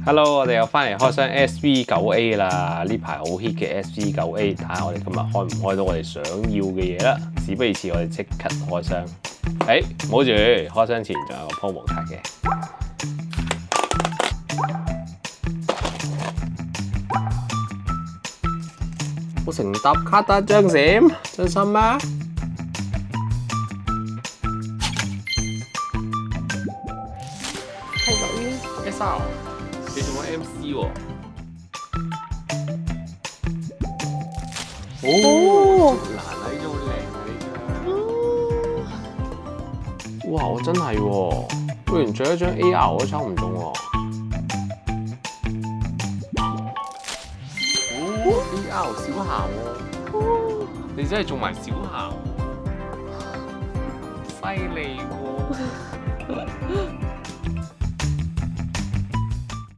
Hello，我哋又翻嚟開箱 SV9A 啦，呢排好 hit 嘅 SV9A， 睇下我哋今日開唔開到我哋想要嘅嘢啦。事不宜遲，我哋即刻開箱。唔好住，開箱前仲有個 promo 卡嘅。我成沓卡得一張閃，真心咩？係屬於 SR， 你仲有 MC 喎？哦，難啊！呢張好靚啊！呢張，哇！我真係喎，居然仲有一張 AR 都抽唔中喎。AR 小鹹喎，你真係中埋小鹹，犀利喎！